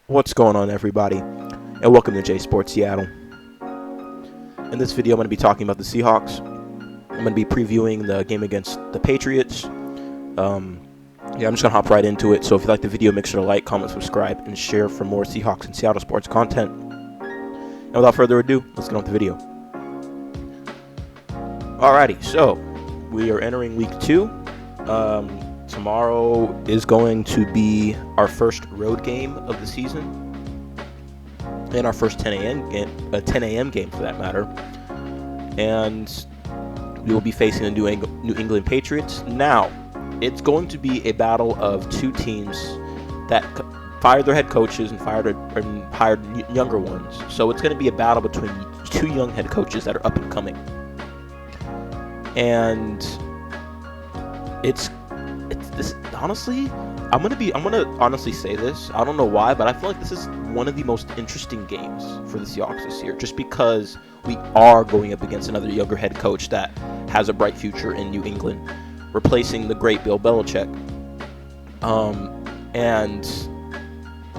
What's going on, everybody, and welcome to J Sports Seattle. In this video, I'm going to be talking about the Seahawks. I'm going to be previewing the game against the Patriots. I'm just going to hop right into it. So if you like the video, make sure to like, comment, subscribe, and share for more Seahawks and Seattle sports content. And without further ado, let's get on with the video. Alrighty, so we are entering week 2. Tomorrow is going to be our first road game of the season, and our first 10 a.m. game for that matter. And we will be facing the New England Patriots. Now, it's going to be a battle of two teams that fired their head coaches and hired younger ones. So it's going to be a battle between two young head coaches that are up and coming. And it's this, honestly, I'm gonna honestly say this. I don't know why, but I feel like this is one of the most interesting games for the Seahawks this year, just because we are going up against another younger head coach that has a bright future in New England, replacing the great Bill Belichick. And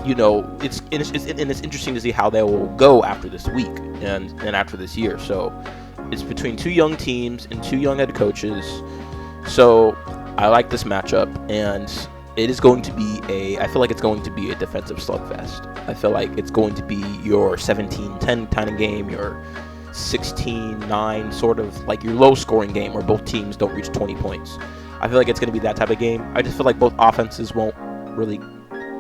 you know, it's interesting to see how they will go after this week and after this year. So it's between two young teams and two young head coaches. So I like this matchup, and it is going to be I feel like it's going to be a defensive slugfest. I feel like it's going to be your 17-10 kind of game, your 16-9 sort of like your low-scoring game where both teams don't reach 20 points. I feel like it's going to be that type of game. I just feel like both offenses won't really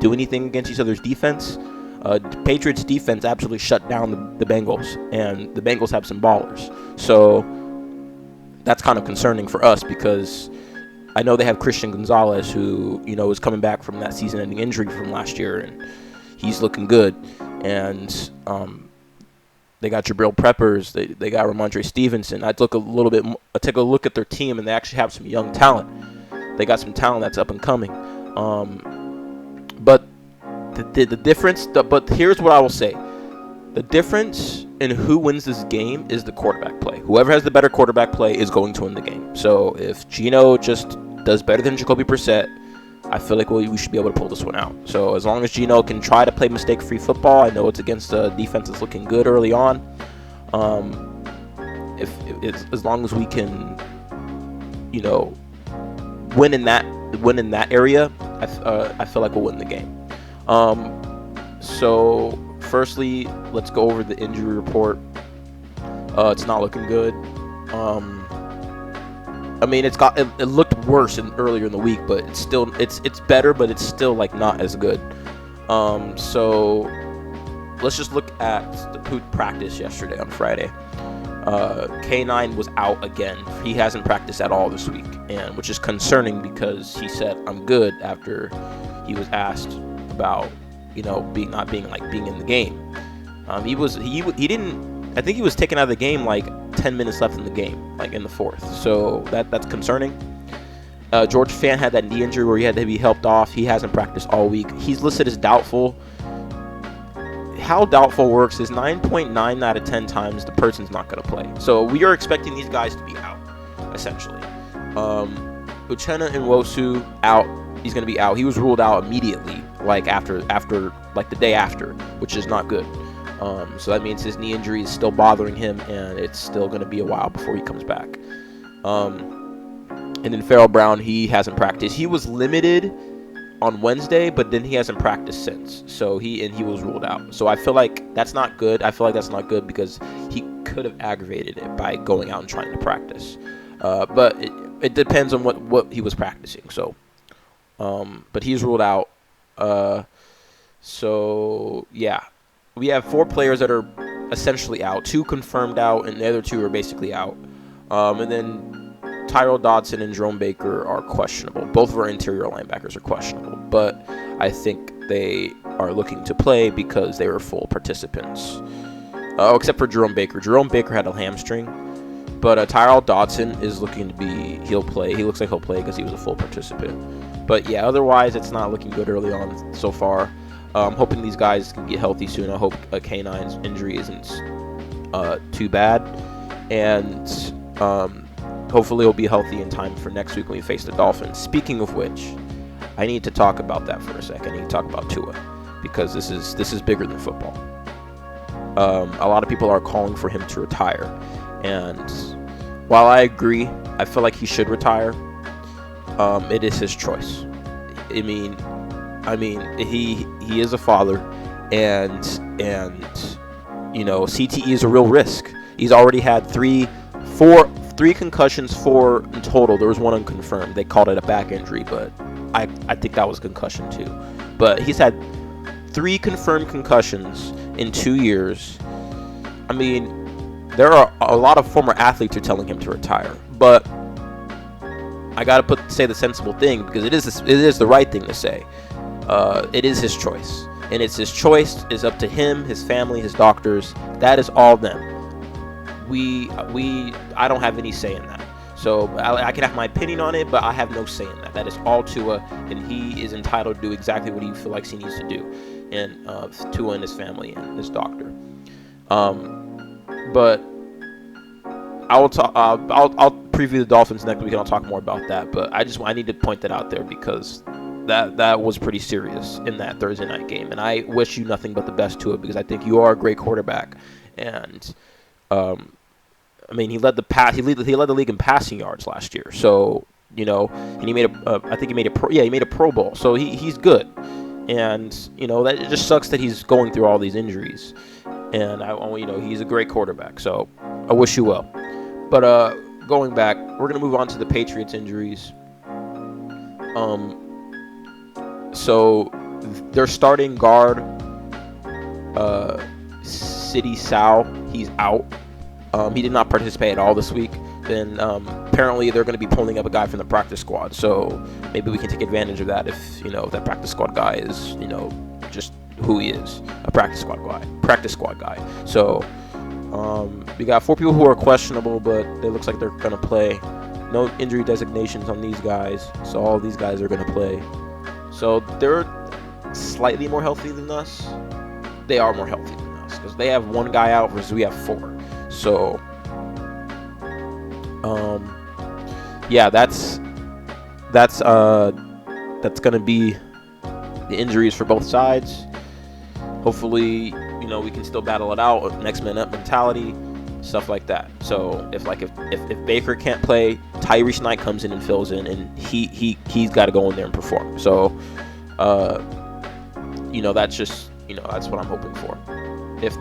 do anything against each other's defense. The Patriots' defense absolutely shut down the Bengals, and the Bengals have some ballers. So that's kind of concerning for us because I know they have Christian Gonzalez, who, you know, is coming back from that season-ending injury from last year, and he's looking good. And they got Jabril Peppers, they got Ramondre Stevenson. I take a look at their team, and they actually have some young talent. They got some talent that's up and coming. But the difference. But here's what I will say: the difference in who wins this game is the quarterback play. Whoever has the better quarterback play is going to win the game. So if Geno just does better than Jacoby Brissett, I feel like we should be able to pull this one out. So as long as Geno can try to play mistake-free football, I know it's against a defense that's looking good early on. If as long as we can, you know, win in that area, I feel like we'll win the game. So firstly, let's go over the injury report. It's not looking good. I mean, it looked worse earlier in the week, but it's better, but it's still like not as good. So let's just look at the practice yesterday on Friday. K9 was out again. He hasn't practiced at all this week, and which is concerning because he said I'm good after he was asked about, you know, being in the game. He didn't. I think he was taken out of the game like 10 minutes left in the game, like in the fourth. So that's concerning. George Fant had that knee injury where he had to be helped off. He hasn't practiced all week. He's listed as doubtful. How doubtful works is 9.9 out of 10 times the person's not going to play. So we are expecting these guys to be out, essentially. Uchenna Nwosu out. He's going to be out. He was ruled out immediately, like after like the day after, which is not good. So that means his knee injury is still bothering him, and it's still going to be a while before he comes back. And then Farrell Brown, he hasn't practiced. He was limited on Wednesday, but then he hasn't practiced since. So he was ruled out. So I feel like that's not good. I feel like that's not good because he could have aggravated it by going out and trying to practice. But it depends on what he was practicing. So, but he's ruled out. So yeah. We have 4 players that are essentially out, 2 confirmed out, and the other 2 are basically out. And then Tyrell Dodson and Jerome Baker are questionable. Both of our interior linebackers are questionable, but I think they are looking to play because they were full participants. Except for Jerome Baker. Jerome Baker had a hamstring, but Tyrell Dodson is looking to be. He'll play. He looks like he'll play because he was a full participant. But yeah, otherwise it's not looking good early on so far. I'm hoping these guys can get healthy soon. I hope K9's injury isn't too bad. And hopefully he'll be healthy in time for next week when we face the Dolphins. Speaking of which, I need to talk about that for a second. I need to talk about Tua. because this is bigger than football. A lot of people are calling for him to retire, and while I agree, I feel like he should retire. It is his choice. I mean, he is a father, and CTE is a real risk. He's already had three concussions, 4 in total. There was one unconfirmed. They called it a back injury, but I think that was concussion too. But he's had 3 confirmed concussions in 2 years. I mean, there are a lot of former athletes who are telling him to retire, but I gotta say the sensible thing, because it is the right thing to say. It is his choice, and it's his choice. It's up to him, his family, his doctors. That is all them. I don't have any say in that. So I can have my opinion on it, but I have no say in that. That is all Tua, and he is entitled to do exactly what he feels like he needs to do, and Tua and his family and his doctor. But I'll preview the Dolphins next week, and I'll talk more about that. But I need to point that out there, because that was pretty serious in that Thursday night game, and I wish you nothing but the best to it, because I think you are a great quarterback, and I mean, he led the league in passing yards last year. So, and he made a Pro Bowl. So he's good. And, that it just sucks that he's going through all these injuries. And he's a great quarterback. So I wish you well. But going back, we're going to move on to the Patriots injuries. So their starting guard, City Sal, he's out. He did not participate at all this week. Then apparently they're going to be pulling up a guy from the practice squad. So maybe we can take advantage of that if that practice squad guy is just who he is, a practice squad guy. So we got 4 people who are questionable, but it looks like they're going to play. No injury designations on these guys, so all these guys are going to play. So they're slightly more healthy than us. They are more healthy than us, because they have 1 guy out versus we have 4. So, yeah, that's gonna be the injuries for both sides. Hopefully, we can still battle it out. Next man up mentality, stuff like that. So if Baker can't play, Tyrese Knight comes in and fills in, and he's got to go in there and perform. So, that's just that's what I'm hoping for. If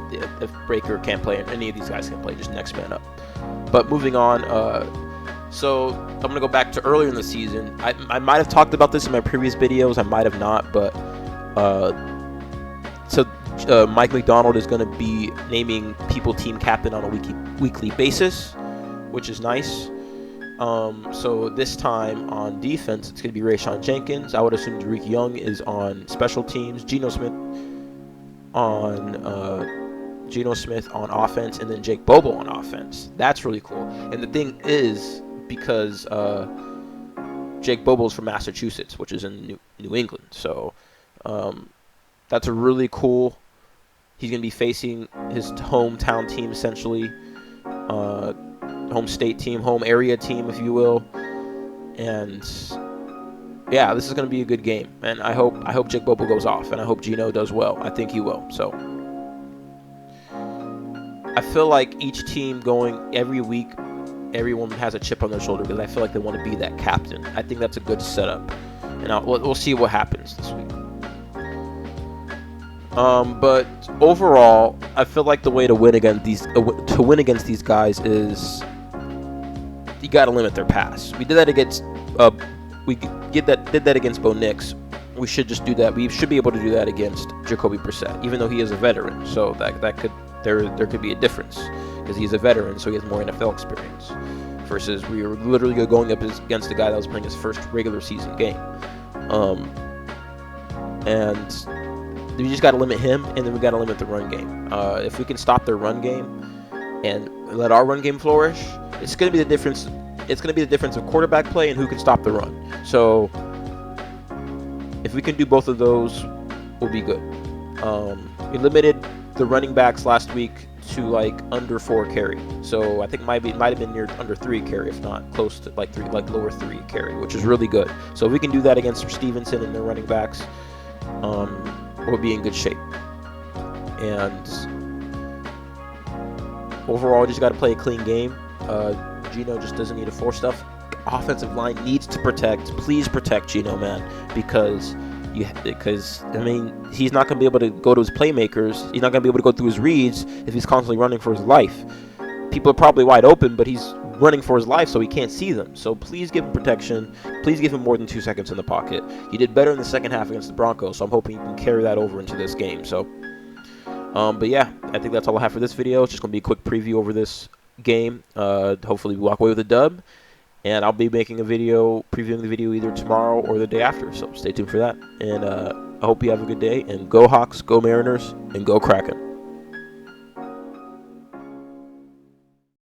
Baker can't play, and any of these guys can play, just next man up. But moving on, so I'm going to go back to earlier in the season. I might have talked about this in my previous videos. I might have not, but Mike McDonald is going to be naming people team captain on a weekly basis, which is nice. So this time on defense, it's going to be Rayshon Jenkins. I would assume Derek Young is on special teams. Geno Smith on offense, and then Jake Bobo on offense. That's really cool. And the thing is, because Jake Bobo's from Massachusetts, which is in New England, so that's a really cool. He's going to be facing his hometown team, essentially, home state team, home area team, if you will. And yeah, this is going to be a good game, and I hope Jake Bobo goes off, and I hope Geno does well. I think he will. So I feel like each team going every week, everyone has a chip on their shoulder, because I feel like they want to be that captain. I think that's a good setup, and we'll see what happens this week. But overall, I feel like the way to win against these guys is you got to limit their pass. We did that against did that against Bo Nix. We should just do that. We should be able to do that against Jacoby Brissett, even though he is a veteran. So there could be a difference, because he's a veteran, so he has more NFL experience. Versus we were literally going up against a guy that was playing his first regular season game. And we just got to limit him, and then we got to limit the run game. If we can stop their run game and let our run game flourish, it's going to be the difference. It's going to be the difference of quarterback play and who can stop the run. So if we can do both of those, we'll be good. We limited the running backs last week to under 4 carry. So I think might have been near under 3 carry, if not close to lower 3 carry, which is really good. So if we can do that against Stevenson and their running backs, will be in good shape. And overall, just got to play a clean game. Geno just doesn't need to force stuff. Offensive line needs to protect. Please protect Geno, man, because I mean, he's not going to be able to go to his playmakers. He's not going to be able to go through his reads if he's constantly running for his life. People are probably wide open, but he's running for his life, so he can't see them. So please give him protection. Please give him more than 2 seconds in the pocket. He did better in the second half against the Broncos, so I'm hoping he can carry that over into this game. So, but yeah, I think that's all I have for this video. It's just going to be a quick preview over this game. Hopefully we walk away with a dub. And I'll be making a video, previewing the video either tomorrow or the day after. So stay tuned for that. And I hope you have a good day. And go Hawks, go Mariners, and go Kraken.